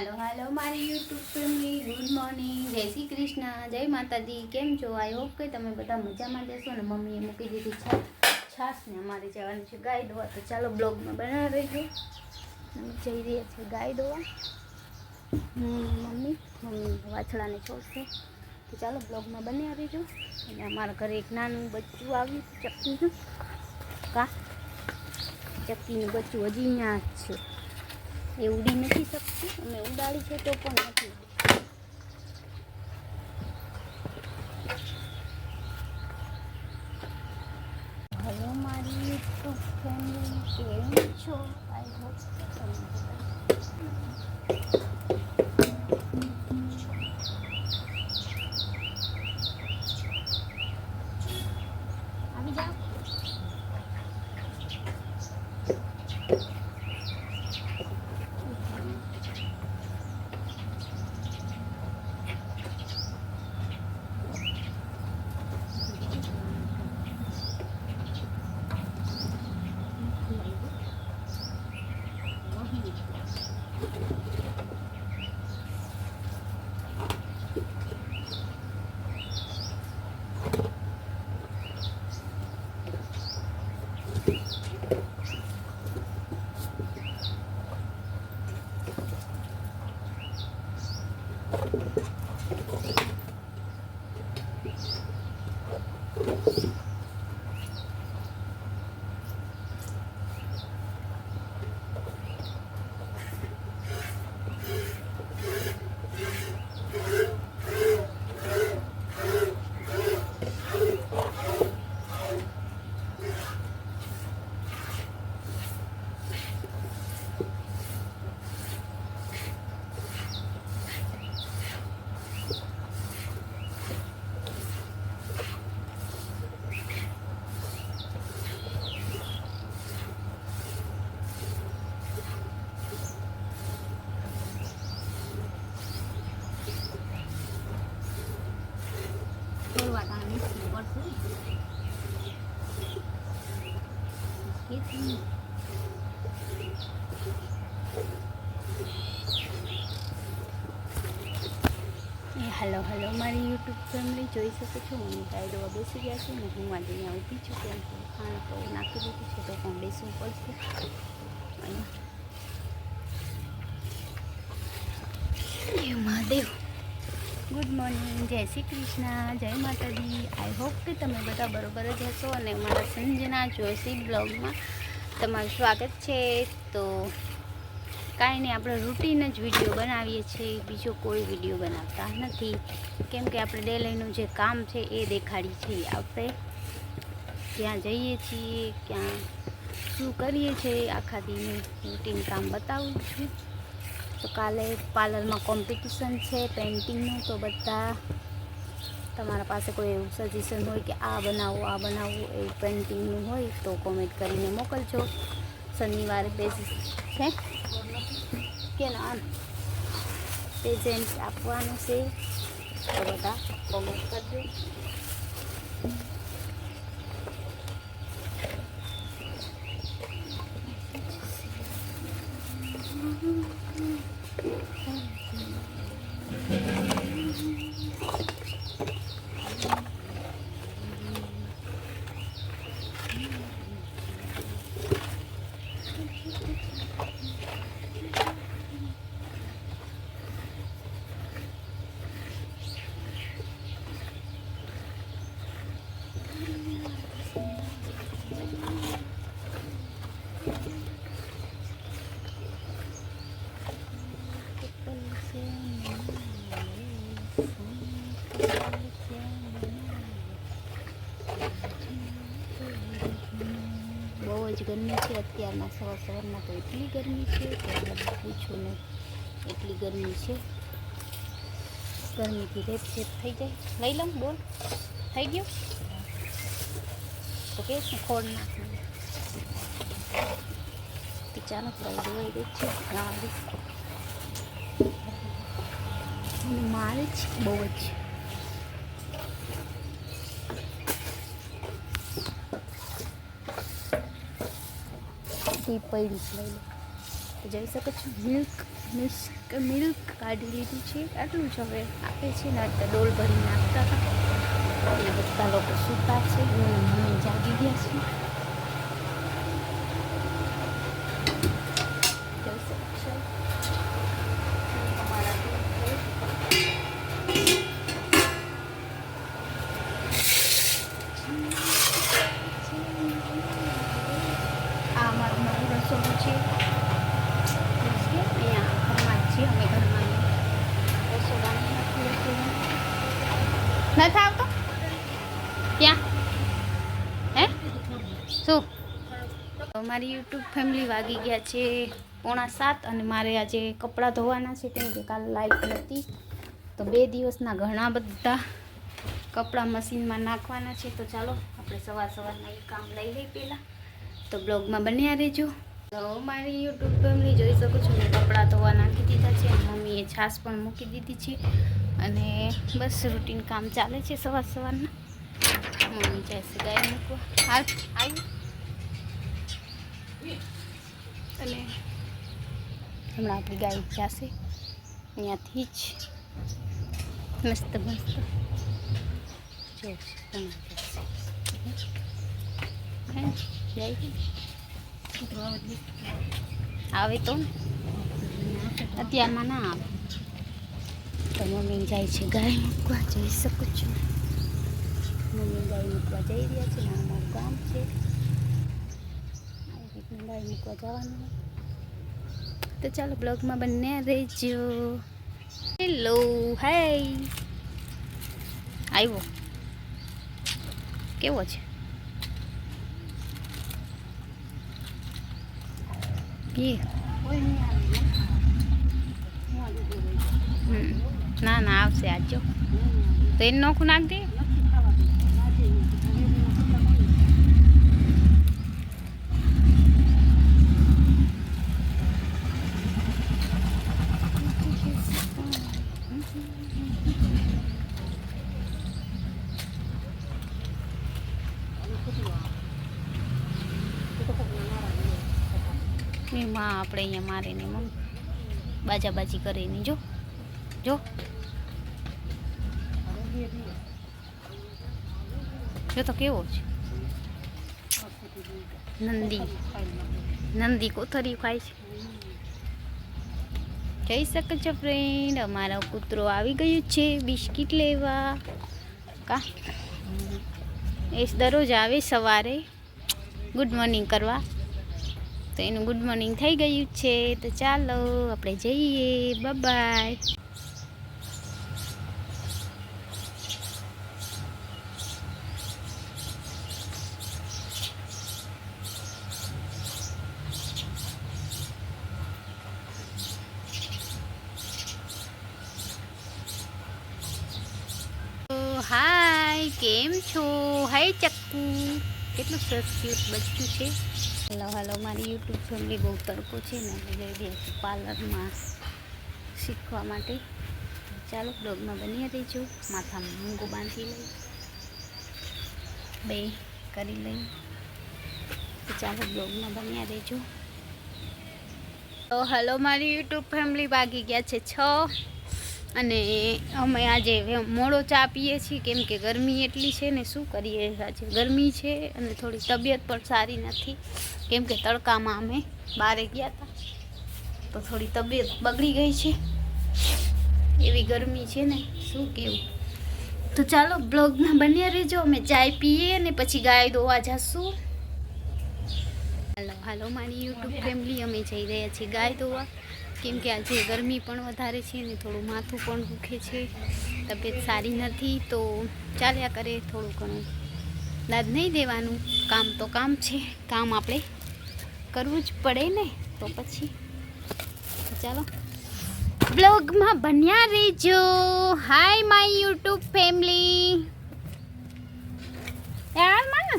હાલો હાલો મારી YouTube family, good morning, જય શ્રી કૃષ્ણ, જય માતાજી. કેમ છો? આઈ હોપ કે તમે બધા મજામાં જશો. ને મમ્મીએ મૂકી દીધી છાશ ને અમારે જવાનું છે ગાય દોવા. તો ચાલો બ્લોગમાં બનાવી રહીજો. અમે જઈ રહ્યા છીએ ગાય દોવા. મમ્મી વાછડાને છોડશે. તો ચાલો બ્લોગમાં બન્યા રહીજો. અને અમારા ઘરે એક નાનું બચ્ચું આવ્યું ચક્કીનું. ચક્કીનું બચ્ચું હજી અહીંયા જ છે. એ ઉડી નથી શકતી. અમે ઉડાડી છે તો પણ નથી ઉડી. હેલો મારી યુટ્યુબ ફેમિલી, કેમ છો? આઈ હોપ તમે આવી જાઓ. હેલો હેલો મારી યુટ્યુબ ફેમિલી, જોઈ શકો છો હું ગાય દોવા બેસી ગયા છું. ને હું આજે અહીંયા ઊભી છું. કેમ કે ખાણ તો નાખી દીધું છે તો પણ બેસવું પડશે. અને મહાદેવ, ગુડ મોર્નિંગ, જય શ્રી કૃષ્ણ, જય માતાજી. આઈ હોપ કે તમે બધા બરોબર જ હશો. અને મારા સંજના જોશી બ્લોગમાં તમારું સ્વાગત છે. તો કાંઈ નહીં, આપણે રૂટીન જ વિડીયો બનાવીએ છીએ, બીજો કોઈ વિડીયો બનાવતા નથી. કેમ કે આપણે ડેલીનું જે કામ છે એ દેખાડીએ છીએ. આપણે ક્યાં જઈએ છીએ, ક્યાં શું કરીએ છીએ, આખા દિનનું રૂટીન કામ બતાવું છું. તો કાલે પાર્લરમાં કોમ્પિટિશન છે પેઇન્ટિંગનું. તો બધા તમારા પાસે કોઈ એવું સજેશન હોય કે આ બનાવો એવું પેઇન્ટિંગનું હોય તો કોમેન્ટ કરીને મોકલજો. શનિવારે બેઝ છે કે ના પ્રેઝન્ટ આપવાનું છે. તો બધા કોમેન્ટ કરજો. બહુ જ ગરમી છે અત્યારના. સવારમાં તો એટલી ગરમી છે કે પૂછું નહીં, એટલી ગરમી છે. ગરમીથી રેપ થઈ જાય. લઈ લઉં બોલ, થઈ ગયો તો કે શું ખોડ નાખું. તો ચાલો ફ્રાઈ ધોવાઈ ગઈ છે. મારે જ બહુ જ ટી પડી લઈ લો. તો જોઈ શકો છો મિલ્ક મિલ્ક કાઢી લીધું છે, આટલું જ હવે આપે છે ને. અત્યારે ડોલ ભરી નાખતા હતા અને બધા લોકો સૂતા છે, મમ્મી જાગી ગયા છે. આ અમારું નવું રસોડું છે. અહીંયા ઘરમાં જ છીએ અમે, ઘરમાં રસોડાની નથી આવતો ક્યાં હે શું? મારી યુટ્યુબ ફેમિલી વાગી ગયા છે 6:45 અને મારે આજે કપડાં ધોવાના છે કેમ કે કાલે લાઈટ નથી, તો 2 દિવસના ઘણા બધા કપડાં મશીનમાં નાખવાના છે. તો ચાલો આપણે સવારના એ કામ લઈ લઈએ પહેલાં, તો બ્લોગમાં બન્યા રહેજો. તો મારી યુટ્યુબ ફેમિલી જોઈ શકો છો, મેં કપડાં ધોવા નાખી દીધા છે, મમ્મીએ છાશ પણ મૂકી દીધી છે અને બસ રૂટીન કામ ચાલે છે સવારના. મમ્મી જાય છે ગાય મૂકવા, હાલ આવ્યું અને હમણાં આપણી ગાય જશે અહીંયાથી જ મસ્ત આવે તો અત્યારમાં ના આવે. તો મમ્મી જાય છે ગાય મૂકવા, જઈ શકું છું. મમ્મી ગાય મૂકવા જઈ રહ્યા છે, અમારું ગામ છે, આવી રીતના ગાય મૂકવા જવાનું. તો ચાલો બ્લોગમાં બન્યા રહેજો. હેલો હાય, આવ્યો કેવો છે? ના આવશે આજ જો, તો એને નોખું નાખ દે. એમાં આપણે અહીંયા મારીને બાજાબાજી કરીને જો તો કેવો છે નંદી કોથરી ખાય છે. જઈ શકે છે ફ્રેન્ડ, અમારો કૂતરો આવી ગયું છે બિસ્કિટ લેવા. એ દરરોજ આવે સવારે ગુડ મોર્નિંગ કરવા, તો એનું ગુડ મોર્નિંગ થઈ ગયું છે. તો ચાલો આપણે જઈએ, બાય. હાય, કેમ છો? હાય ચક્કુ, કેટલું સરસ ક્યુટ બચ્ચું છે. હાલો મારી યુટ્યુબ ફેમિલી, બહુ તડકો છે ને એટલે જઈ રહ્યા છું પાર્લરમાં શીખવા માટે. ચાલો બ્લોગમાં બની રહીજો. માથામાં મૂંગો બાંધી લઈ, બે કરી લઈ. તો ચાલો બ્લોગમાં બન્યા રહેજો. તો હલો મારી યુટ્યુબ ફેમિલી, વાગી ગયા છે 6 અને અમે આજે મોડો ચા પીએ છીએ કેમ કે ગરમી એટલી છે ને, શું કરીએ. આજે ગરમી છે અને થોડી તબિયત પણ સારી નથી કેમ કે તડકામાં અમે બહાર ગયા હતા તો થોડી તબિયત બગડી ગઈ છે. એવી ગરમી છે ને, શું કેવું. તો ચાલો બ્લોગમાં બન્યા રહેજો. અમે ચાય પીએ અને પછી ગાય દોવા જશું. હાલો મારી યુટ્યુબ ફેમિલી, અમે જઈ રહ્યા છીએ ગાય દોવા કેમ કે આજે ગરમી પણ વધારે છે ને થોડું માથું પણ દુખે છે, તબિયત સારી નથી. તો ચાલ્યા કરે, થોડું ઘણું દાદ નહીં દેવાનું. કામ તો કામ છે, કામ આપણે કરવું જ પડે ને. તો પછી ચાલો બ્લોગમાં બન્યા રહેજો. Hi my YouTube family. યાર મને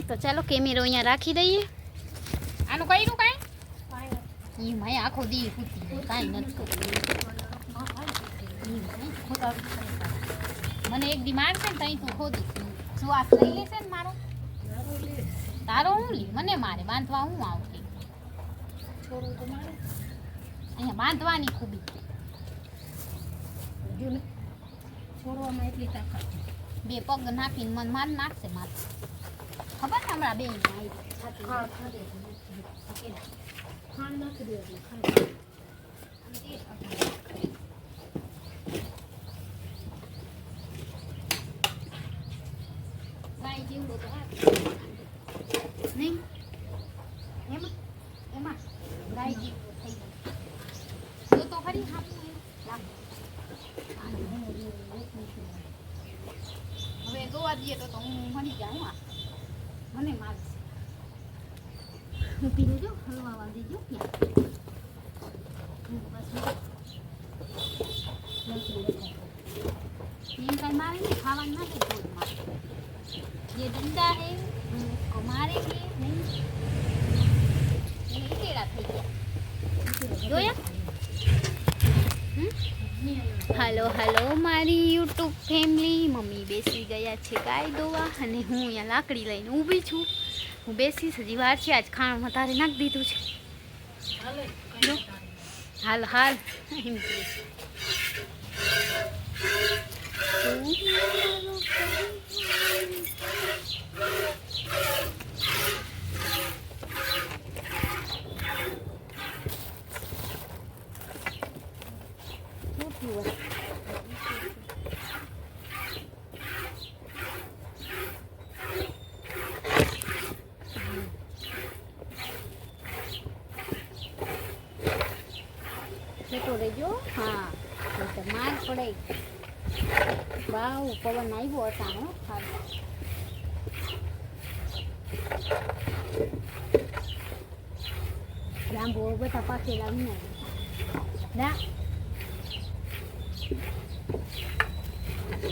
તો ચાલો કેમેરો અહીંયા રાખી દઈએ. આનું કઈનું કાંઈ માય આખો દી કાંઈ નથી. મને એક દી મારશે ને તઈ તું ખોદી શ્વાસ લઈ લેશે ને મારો. તારો હું લી મને મારે બાંધવા હું આવતી છોડું તો મારે અહીંયા બાંધવાની ખૂબી જો ને છોડવામાં એટલી તાકાત બે પગ નાખીને મન માર નાખશે માથે ખબર ને હમણાં બે ખાંડ નાખી દે એટલે ખાંડ ગાય જેવડો તો હાથ નહીં એમાં એમાં ગાય જેવડો થઈ ગયો તો ખરી હા હવે જોવા દઈએ તો હું મળી જાઉં આ મને મારશે હું પીને જો હલવા વાળી જો नीम कल मारेंगे खावा ना तो बहुत मार ये डंडा है उसको मारेंगे नहीं ये टेढ़ा થઈ ગયા જોયા હાલો હાલો મારી યુટ્યુબ ફેમિલી મમ્મી બેસી ગયા છે ગાય દોવા અને હું અહીંયા લાકડી લઈને ઊભી છું હું બેસીશ હજી વાર છે આજ ખાણમાં તારે નાખી દીધું છે હાલ હાલ એમ કે તો રેજો હા તો માર પડે વાવ પવન આવ્યો અટાણો જાંબુ બધા પાકેલા ના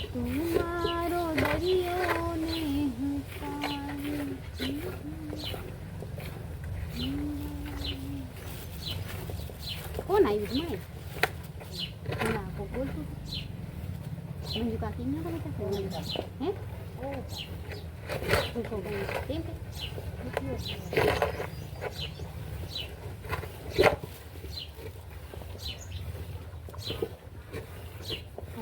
તું મારો દરિયો ને હું કોણ આવ્યું માય ના કો બોલતું મંજુ કાકી ના કરે તો હે ઓ તો ગઈ તેમ કે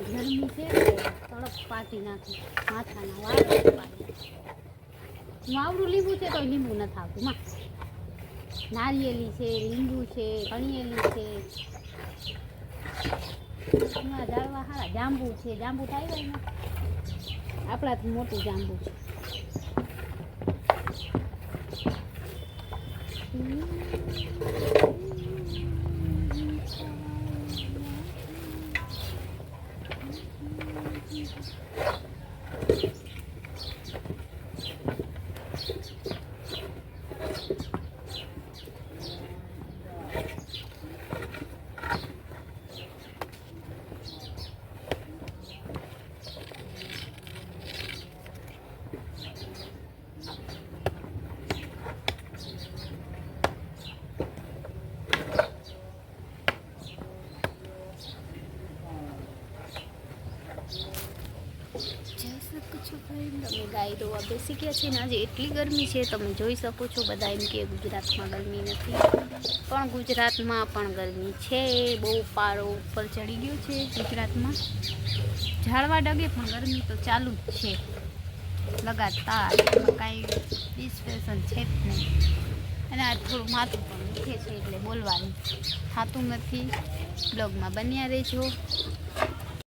ગરમી છે તડપ પાટી નાખી માથાના વાળ વાવડું લીંબુ છે તો લીંબુ નથી આવતું માં નારિયેલી છે લીંબુ છે કણિયેલી છે એમાં ઝાડવા સારા જાંબુ છે જાંબુ થાય ને આપણાથી મોટું જાંબુ છે તમે ગાય દોવા બેસી ગયા છે ને આજે એટલી ગરમી છે તમે જોઈ શકો છો બધા એમ કે ગુજરાતમાં ગરમી નથી પણ ગુજરાતમાં પણ ગરમી છે બહુ પારો ઉપર ચડી ગયો છે ગુજરાતમાં ઝાડવા ડગે પણ ગરમી તો ચાલુ જ છે લગાતાર એમાં કાંઈ ડિસ્પ્રેશન છે જ નહીં અને આ થોડું માથું પણ દુખે છે એટલે બોલવાનું થતું નથી બ્લોગમાં બન્યા રહેજો